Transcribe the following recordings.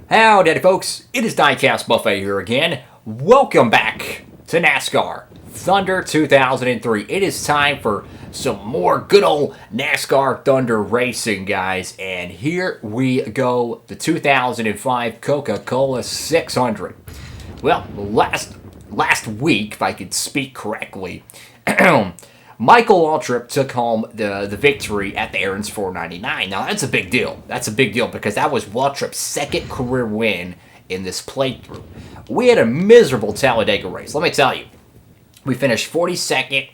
Howdy, folks. It is DIECAST Buffet here again. Welcome back to NASCAR Thunder 2003. It is time for some more good old NASCAR Thunder racing, guys. And here we go, the 2005 Coca-Cola 600. Well, last week, if I could speak correctly, Michael Waltrip took home the victory at the Aaron's 499. Now, that's a big deal. That's a big deal because that was Waltrip's second career win in this playthrough. We had a miserable Talladega race, let me tell you. We finished 42nd.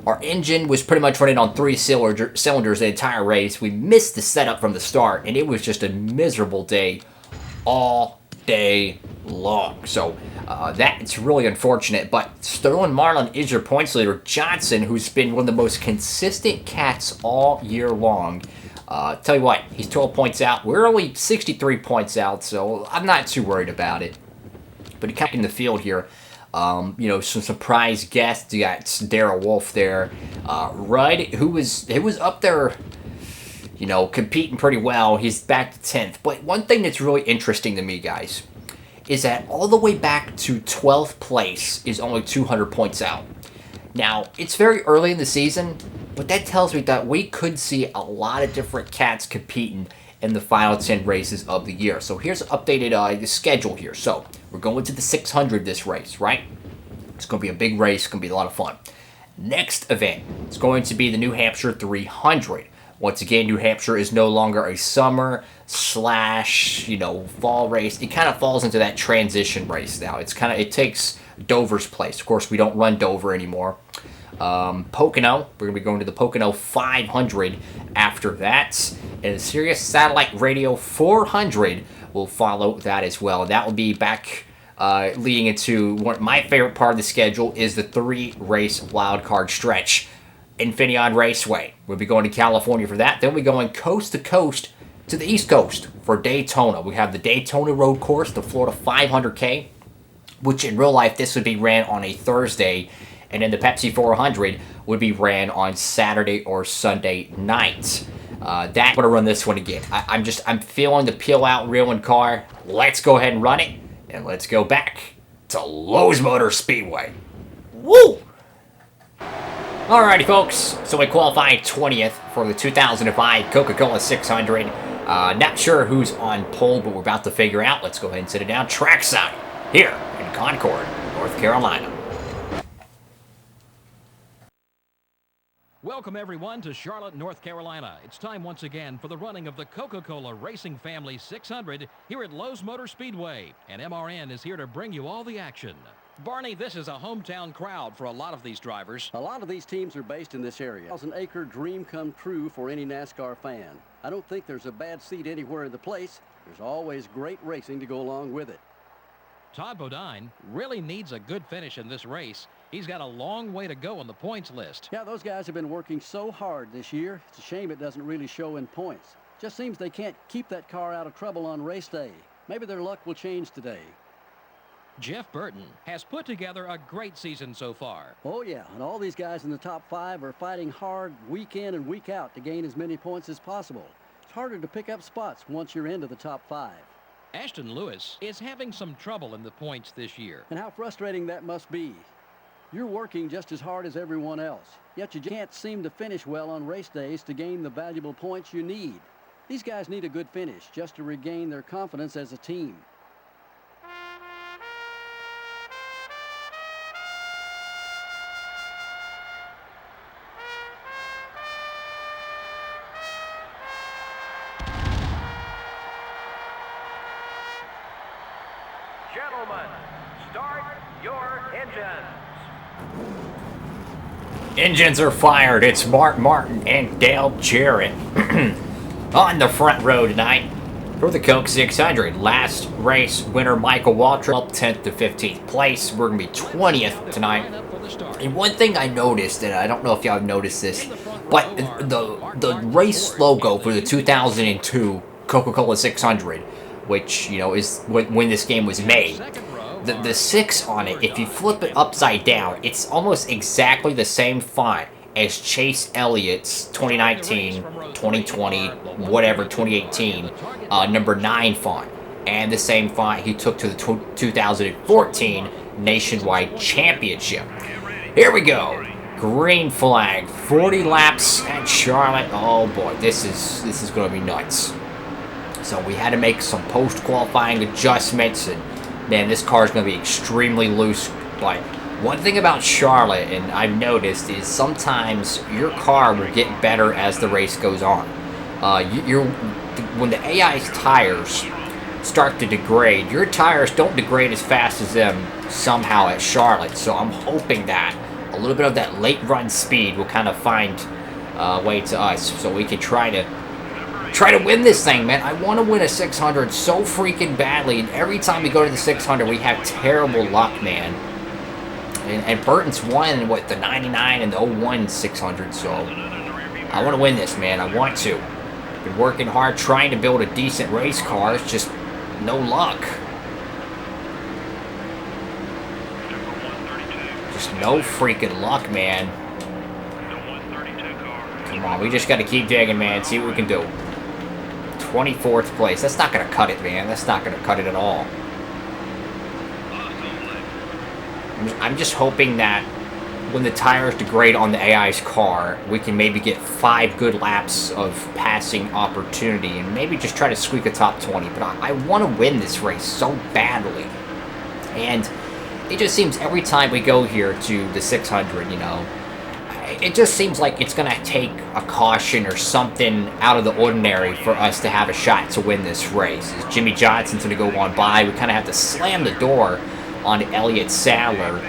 Our engine was pretty much running on three cylinders the entire race. We missed the setup from the start, and it was just a miserable day all day long. So that's really unfortunate. But Sterling Marlin is your points leader. Johnson, who's been one of the most consistent cats all year long. Tell you what, he's 12 points out. We're only 63 points out, so I'm not too worried about it. But he kept in the field here. Some surprise guests. You got Darrell Wolf there. Rudd, who was up there, competing pretty well. He's back to 10th. But one thing that's really interesting to me, guys, is that all the way back to 12th place is only 200 points out. Now, it's very early in the season, but that tells me that we could see a lot of different cats competing in the final 10 races of the year. So here's an updated schedule here. So we're going to the 600 this race, right? It's going to be a big race. It's going to be a lot of fun. Next event is going to be the New Hampshire 300. Once again, New Hampshire is no longer a summer / fall race. It kind of falls into that transition race now. It takes Dover's place. Of course, we don't run Dover anymore. Pocono, we're going to be going to the Pocono 500 after that. And the Sirius Satellite Radio 400 will follow that as well. And that will be back leading into my favorite part of the schedule is the 3-race wildcard stretch. Infineon Raceway. We'll be going to California for that. Then we'll be going coast to coast to the East Coast for Daytona. We have the Daytona Road Course, the Florida 500K, which in real life this would be ran on a Thursday, and then the Pepsi 400 would be ran on Saturday or Sunday nights. I'm gonna run this one again. I'm feeling the peel out reel and car. Let's go ahead and run it, and let's go back to Lowe's Motor Speedway. Woo! Alrighty, folks, so we qualified 20th for the 2005 Coca-Cola 600. Not sure who's on pole, but we're about to figure out. Let's go ahead and sit it down trackside here in Concord, North Carolina. Welcome, everyone, to Charlotte, North Carolina. It's time once again for the running of the Coca-Cola Racing Family 600 here at Lowe's Motor Speedway, and MRN is here to bring you all the action. Barney, this is a hometown crowd for a lot of these drivers. A lot of these teams are based in this area. It's an acre dream come true for any NASCAR fan. I don't think there's a bad seat anywhere in the place. There's always great racing to go along with it. Todd Bodine really needs a good finish in this race. He's got a long way to go on the points list. Yeah, those guys have been working so hard this year. It's a shame it doesn't really show in points. Just seems they can't keep that car out of trouble on race day. Maybe their luck will change today. Jeff Burton has put together a great season so far. Oh, yeah, and all these guys in the top 5 are fighting hard week in and week out to gain as many points as possible. It's harder to pick up spots once you're into the top 5. Ashton Lewis is having some trouble in the points this year. And how frustrating that must be. You're working just as hard as everyone else, yet you can't seem to finish well on race days to gain the valuable points you need. These guys need a good finish just to regain their confidence as a team. Gentlemen, start your engines. Engines are fired. It's Mark Martin and Dale Jarrett on the front row tonight for the Coke 600. Last race winner Michael Waltrip up 10th to 15th place. We're going to be 20th tonight. And one thing I noticed, and I don't know if y'all have noticed this, but the race logo for the 2002 Coca-Cola 600, which, is when this game was made, the 6 on it, if you flip it upside down, it's almost exactly the same font as Chase Elliott's 2019, 2020, whatever, 2018, number 9 font. and the same fight he took to the 2014 Nationwide Championship. Here we go. Green flag, 40 laps at Charlotte. Oh boy, this is going to be nuts. So we had to make some post-qualifying adjustments, and man, this car is going to be extremely loose. But one thing about Charlotte, and I've noticed, is sometimes your car will get better as the race goes on. When the AI's tires start to degrade, your tires don't degrade as fast as them somehow at Charlotte. So I'm hoping that a little bit of that late run speed will kind of find way to us, so we can try to win this thing, man. I want to win a 600 so freaking badly, and every time we go to the 600, we have terrible luck, man. And Burton's won, what, the 99 and the 01 600, so I want to win this, man. I want to. Been working hard trying to build a decent race car. It's just no luck. Just no freaking luck, man. Come on, we just got to keep digging, man. See what we can do. 24th place. That's not going to cut it, man. That's not going to cut it at all. I'm just hoping that when the tires degrade on the AI's car, we can maybe get 5 good laps of passing opportunity and maybe just try to squeak a top 20. But I want to win this race so badly. And it just seems every time we go here to the 600, you know, it just seems like it's going to take a caution or something out of the ordinary for us to have a shot to win this race. As Jimmy Johnson's going to go on by, we kind of have to slam the door on Elliott Sadler.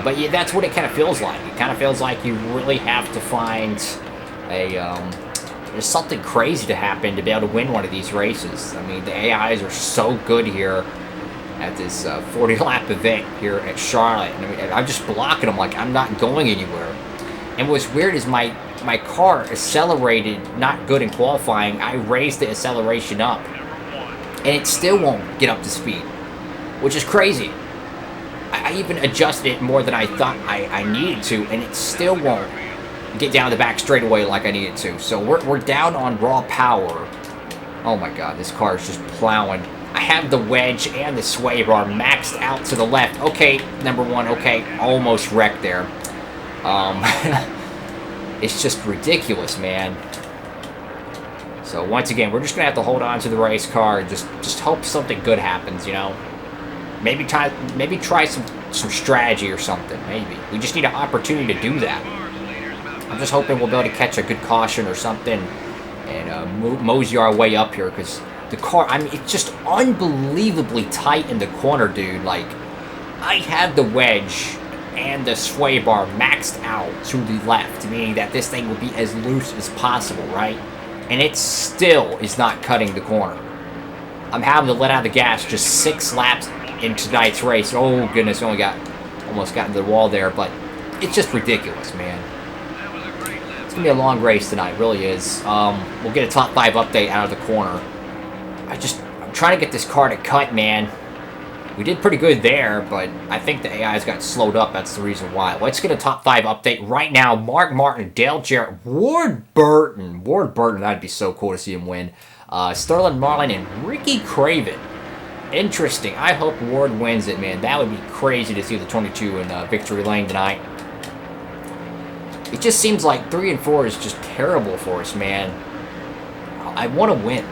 But yeah, that's what it kind of feels like. It kind of feels like you really have to find there's something crazy to happen to be able to win one of these races. I mean, the AIs are so good here at this 40-lap event here at Charlotte. And I mean, I'm just blocking them like I'm not going anywhere. And what's weird is my car accelerated not good in qualifying. I raised the acceleration up, and it still won't get up to speed, which is crazy. I even adjusted it more than I thought I needed to, and it still won't get down the back straightaway like I needed to. So we're down on raw power. Oh my god, this car is just plowing. I have the wedge and the sway bar maxed out to the left. Okay, number one, okay, almost wrecked there. It's just ridiculous, man. So once again, we're just gonna have to hold on to the race car and just hope something good happens, you know. Maybe try some strategy or something. Maybe we just need an opportunity to do that. I'm just hoping we'll be able to catch a good caution or something and mosey our way up here, because the car, I mean, it's just unbelievably tight in the corner, dude. Like, I have the wedge and the sway bar maxed out to the left, meaning that this thing will be as loose as possible, right? And it still is not cutting the corner. I'm having to let out the gas just 6 laps in tonight's race. Oh goodness, almost got into the wall there, but it's just ridiculous, man. It's gonna be a long race tonight, really is. We'll get a top 5 update out of the corner. I'm trying to get this car to cut, man. We did pretty good there, but I think the AI's got slowed up. That's the reason why. Let's get a top 5 update right now. Mark Martin, Dale Jarrett, Ward Burton. Ward Burton, that'd be so cool to see him win. Sterling Marlin and Ricky Craven. Interesting. I hope Ward wins it, man. That would be crazy to see the 22 in victory lane tonight. It just seems like 3 and 4 is just terrible for us, man. I want to win.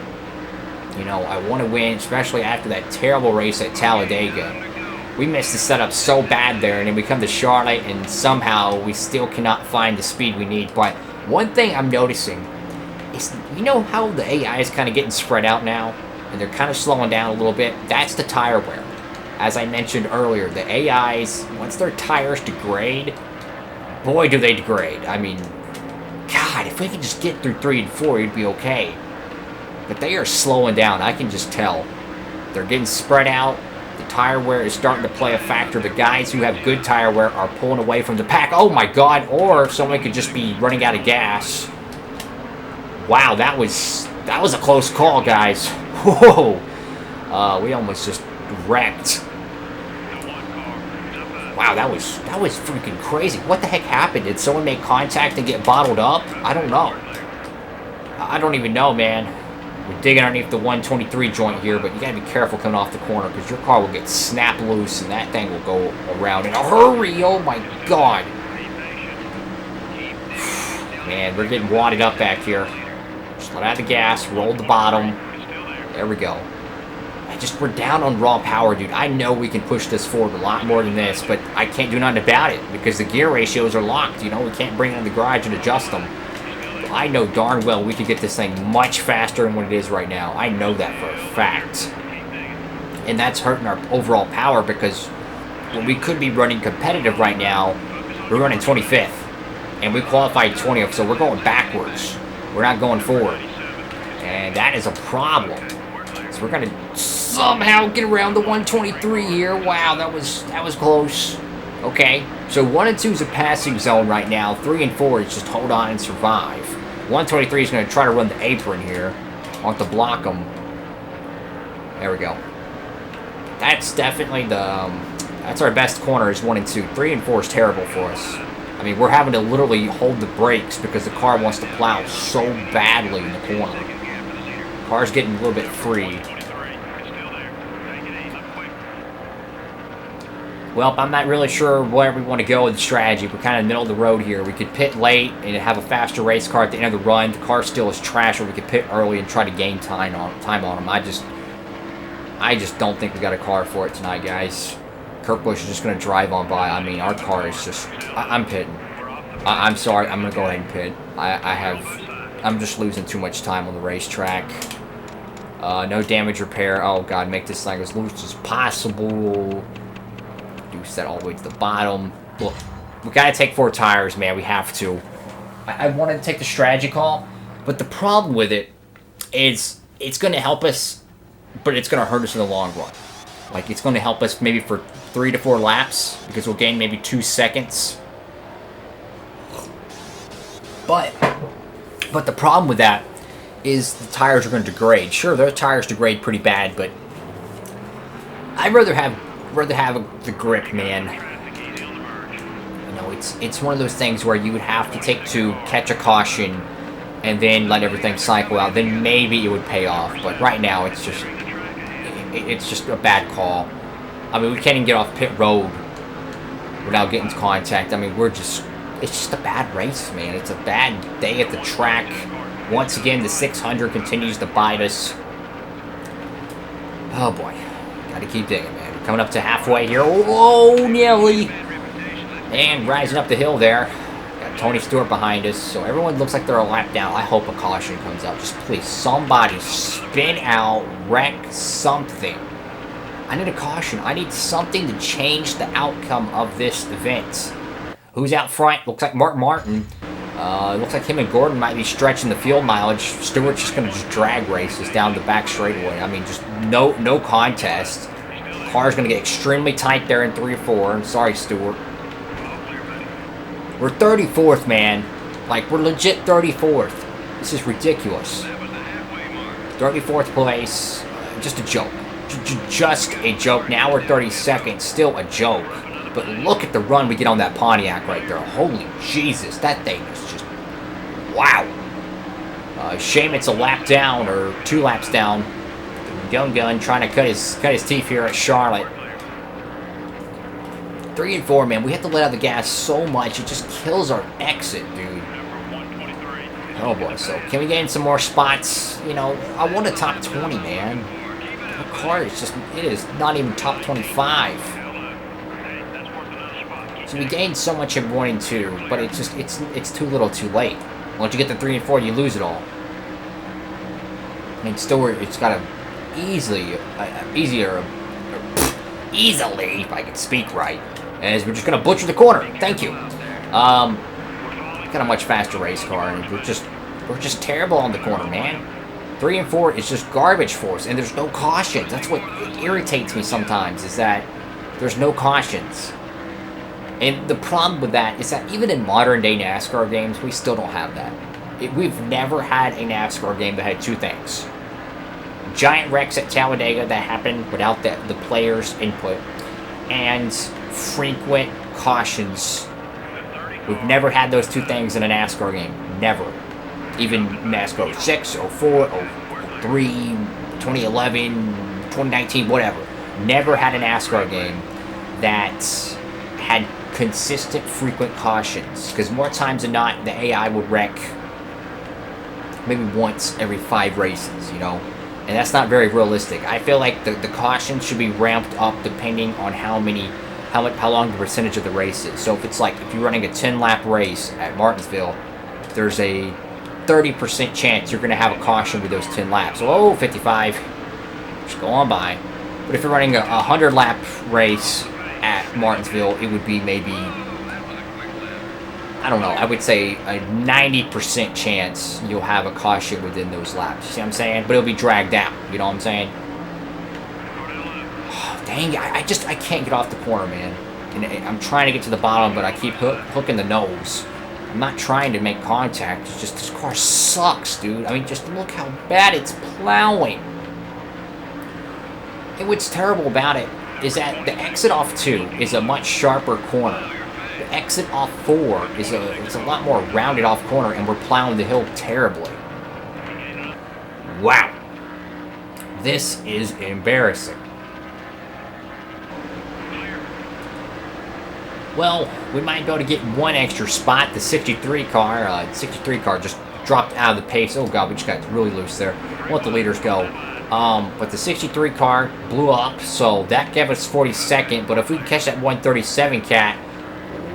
You know, I want to win, especially after that terrible race at Talladega. We missed the setup so bad there, and then we come to Charlotte, and somehow we still cannot find the speed we need. But one thing I'm noticing is, you know how the AI is kind of getting spread out now, and they're kind of slowing down a little bit? That's the tire wear. As I mentioned earlier, the AIs, once their tires degrade, boy, do they degrade. I mean, God, if we could just get through 3 and 4, it'd be okay. But they are slowing down. I can just tell. They're getting spread out. The tire wear is starting to play a factor. The guys who have good tire wear are pulling away from the pack. Oh my god. Or someone could just be running out of gas. Wow, that was a close call, guys. Whoa. We almost just wrecked. Wow, that was freaking crazy. What the heck happened? Did someone make contact and get bottled up? I don't know. I don't even know, man. We're digging underneath the 123 joint here, but you gotta be careful coming off the corner because your car will get snapped loose and that thing will go around in a hurry. Oh my God. Man, we're getting wadded up back here. Just let out the gas, roll the bottom. There we go. We're down on raw power, dude. I know we can push this forward a lot more than this, but I can't do nothing about it because the gear ratios are locked. You know, we can't bring it in the garage and adjust them. But I know darn well we could get this thing much faster than what it is right now. I know that for a fact. And that's hurting our overall power because when we could be running competitive right now, we're running 25th. And we qualified 20th, so we're going backwards. We're not going forward. And that is a problem. So we're going to somehow get around the 123 here. Wow, that was close. Okay, so 1 and 2 is a passing zone right now. 3 and 4 is just hold on and survive. 123 is going to try to run the apron here. I'll have to block him. There we go. That's definitely the... that's our best corner is 1 and 2. 3 and 4 is terrible for us. I mean, we're having to literally hold the brakes because the car wants to plow so badly in the corner. Car's getting a little bit free. Well, I'm not really sure where we want to go with the strategy. We're kind of middle of the road here. We could pit late and have a faster race car at the end of the run. The car still is trash, or we could pit early and try to gain time on them. I just don't think we got a car for it tonight, guys. Kurt Busch is just going to drive on by. I mean, our car is just... I'm pitting. I'm sorry. I'm going to go ahead and pit. I'm just losing too much time on the racetrack. No damage repair. Oh, God. Make this thing as loose as possible. Reduce that all the way to the bottom. Look, we got to take 4 tires, man. We have to. I wanted to take the strategy call, but the problem with it is it's going to help us, but it's going to hurt us in the long run. Like, it's going to help us maybe for 3 to 4 laps, because we'll gain maybe 2 seconds. But the problem with that is the tires are going to degrade. Sure, those tires degrade pretty bad, but I'd rather have the grip, man. You know, it's one of those things where you would have to take 2, catch a caution, and then let everything cycle out. Then maybe it would pay off. But right now, it's just a bad call. I mean, we can't even get off pit road without getting into contact. I mean, it's just a bad race, man. It's a bad day at the track. Once again, the 600 continues to bite us. Oh, boy. Gotta keep digging, man. We're coming up to halfway here. Oh, nearly. And rising up the hill there. Got Tony Stewart behind us. So everyone looks like they're a lap down. I hope a caution comes out. Just please, somebody spin out, wreck something. I need a caution. I need something to change the outcome of this event. Who's out front? Looks like Mark Martin. Looks like him and Gordon might be stretching the field mileage. Stewart's just going to just drag races down the back straightaway. I mean, just no contest. Car's going to get extremely tight there in 3 or 4. I'm sorry, Stewart. We're 34th, man. Like, we're legit 34th. This is ridiculous. 34th place. Just a joke. Just a joke. Now we're 32nd. Still a joke. But look at the run we get on that Pontiac right there. Holy Jesus. That thing is just... wow. Shame it's a lap down, or 2 laps down. Young Gun trying to cut his teeth here at Charlotte. 3 and 4, man. We have to let out the gas so much. It just kills our exit, dude. Oh, boy. So, can we gain some more spots? You know, I want a top 20, man. The car is just... it is not even top 25. So, we gained so much in 1 and 2, but it's just... it's too little too late. Once you get to 3 and 4, you lose it all. I mean, Stewart, it's got a... easily, if I can speak right, as we're just going to butcher the corner. Thank you. Got a much faster race car, and we're just terrible on the corner, man. 3 and 4 is just garbage for us, and there's no cautions. That's what irritates me sometimes, is that there's no cautions. And the problem with that is that even in modern-day NASCAR games, we still don't have that. We've never had a NASCAR game that had 2 things. Giant wrecks at Talladega that happened without the players' input, and frequent cautions. We've never had those 2 things in a NASCAR game. Never. Even NASCAR 06, 04, 2003, 2011, 2019, whatever. Never had a NASCAR game that had consistent, frequent cautions. Because more times than not, the AI would wreck maybe once every 5 races, you know? And that's not very realistic. I feel like the caution should be ramped up depending on how long the percentage of the race is. So if it's like, if you're running a 10-lap race at Martinsville, there's a 30% chance you're going to have a caution with those 10 laps. So, oh, 55, just go on by. But if you're running a 100-lap race at Martinsville, it would be maybe, I don't know, I would say a 90% chance you'll have a caution within those laps. You see what I'm saying? But it'll be dragged out. You know what I'm saying? Oh, dang it. I can't get off the corner, man. And I'm trying to get to the bottom, but I keep hooking the nose. I'm not trying to make contact. It's just this car sucks, dude. I mean, just look how bad it's plowing. And what's terrible about it is that the exit off 2 is a much sharper corner. The exit off 4 is it's a lot more rounded off corner, and we're plowing the hill terribly. Wow. This is embarrassing. Well, we might be able to get one extra spot. The 63 car just dropped out of the pace. Oh god, we just got really loose there. We'll let the leaders go. But the 63 car blew up, so that gave us 42nd. But if we can catch that 137 cat,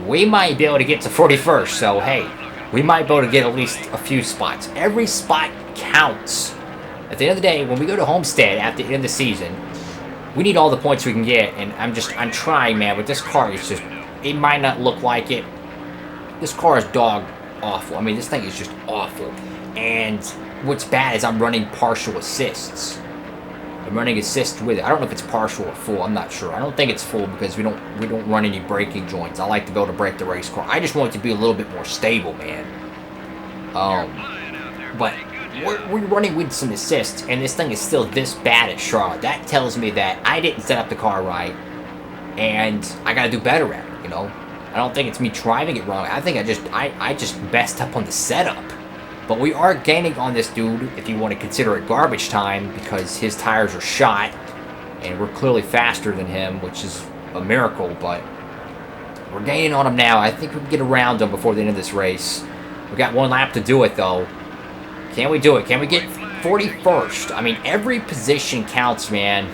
we might be able to get to 41st. So hey, we might be able to get at least a few spots. Every spot counts. At the end of the day, when we go to Homestead at the end of the season, we need all the points we can get. And I'm trying, man. But this car is just, it might not look like it. This car is dog awful. I mean, this thing is just awful. And what's bad is I'm running partial assists. I'm running assists with it. I don't know if it's partial or full. I'm not sure. I don't think it's full because we don't run any braking joints. I like to be able to brake the race car. I just want it to be a little bit more stable, man. But we're running with some assists, and this thing is still this bad at Charlotte. That tells me that I didn't set up the car right, and I got to do better at it. You know, I don't think it's me driving it wrong. I think I just messed up on the setup. But we are gaining on this dude, if you want to consider it garbage time, because his tires are shot, and we're clearly faster than him, which is a miracle, but we're gaining on him now. I think we can get around him before the end of this race. We got one lap to do it, though. Can we do it? Can we get 41st? I mean, every position counts, man.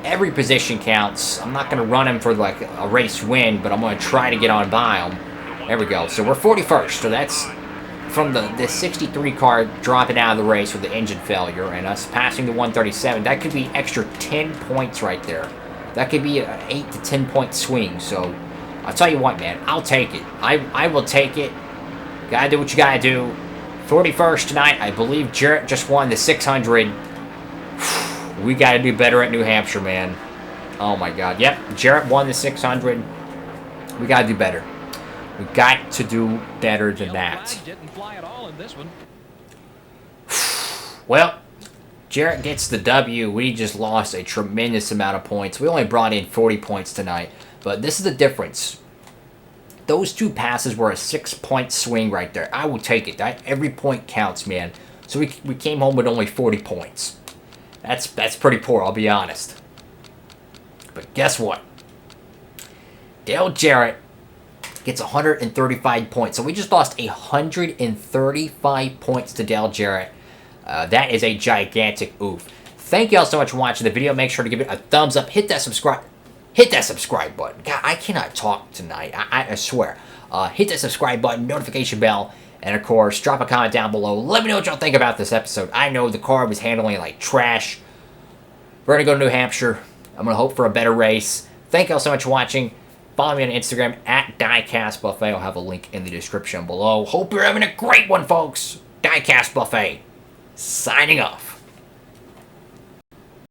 Every position counts. I'm not going to run him for, like, a race win, but I'm going to try to get on by him. There we go. So we're 41st, so that's from the 63 car dropping out of the race with the engine failure and us passing the 137. That could be extra 10 points right there. That could be an 8 to 10 point swing. So I'll tell you what, man, I'll take it. I will take it. Gotta do what you gotta do. 41st tonight. I believe Jarrett just won the 600. We gotta do better at New Hampshire, man. Oh my god. Yep, Jarrett won the 600. We gotta do better. We got to do better than that. Well, Jarrett gets the W. We just lost a tremendous amount of points. We only brought in 40 points tonight. But this is the difference. Those two passes were a 6-point swing right there. I will take it. Every point counts, man. So we came home with only 40 points. That's pretty poor, I'll be honest. But guess what? Dale Jarrett gets 135 points. So we just lost 135 points to Dale Jarrett. That is a gigantic oof. Thank you all so much for watching the video. Make sure to give it a thumbs up. Hit that subscribe button. God, I cannot talk tonight. I swear. Hit that subscribe button, notification bell, and of course, drop a comment down below. Let me know what y'all think about this episode. I know the car was handling it like trash. We're going to go to New Hampshire. I'm going to hope for a better race. Thank you all so much for watching. Follow me on Instagram at DIECAST Buffet. I'll have a link in the description below. Hope you're having a great one, folks. DIECAST Buffet, signing off.